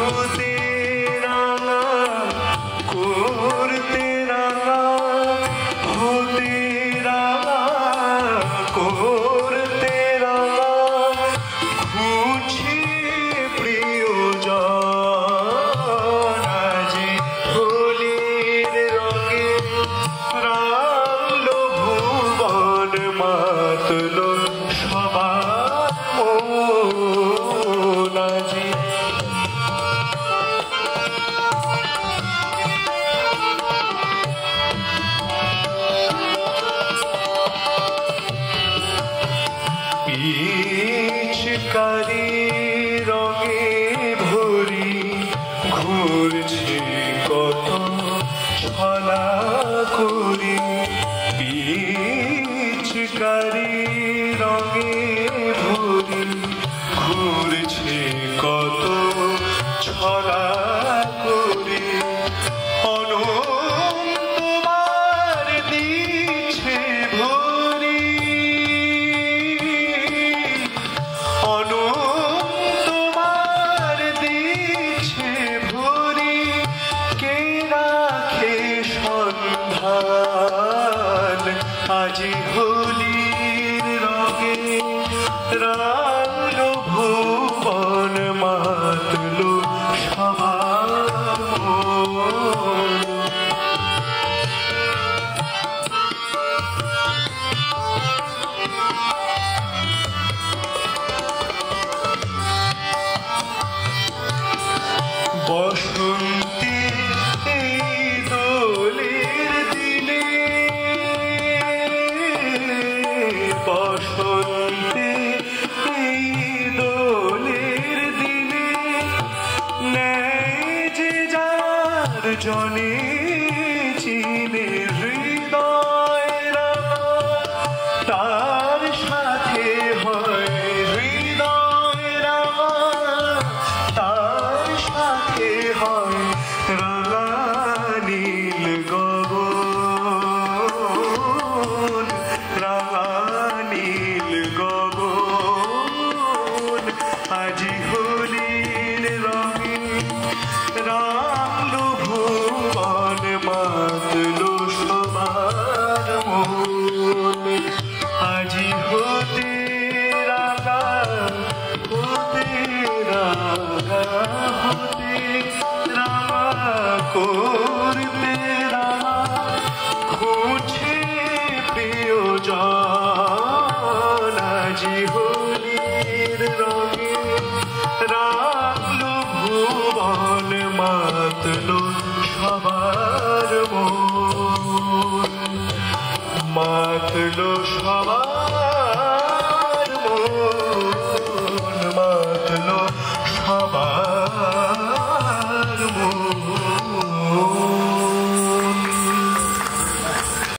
হতে রাঙা করতে রাঙা হতে রাঙা করতে রাঙা খুঁজে প্রিয়জন আজি হোলির রঙে রাঙলো ভুবন মাতলো সবার মন আজি পিচকারি রঙে ভরি ঘুরছে কত ছলা করি পিচকারি রঙে ভরি ঘুরছে কত ছলা করি অনন্তবার দিচ্ছে ভরি অনন্তবার দিচ্ছে ভরি কে রাখে সন্ধান আজি হোলির রঙে রাঙলো ভুবন মাতলো সবার মন বসন্তে এই দোলের দিনে বসন্তে এই দোলের দিনে নেয় যে যার জনে চিনে হৃদয় রাঙা তার সাথে হয় হৃদয় রাঙা তার সাথে হয় রাঙা নীল গগন রাঙা নীল গগন আজি হোলির রঙে রাঙলো ভুবন মাতলো সবার মন আজি হতে রাঙা হতে রাঙা হতে রাঙা করতে রাঙা খুঁজে প্রিয়জন আজি হোলির রঙে রাঙলো ভুবন মাতলো সবার মন মাতলো সবার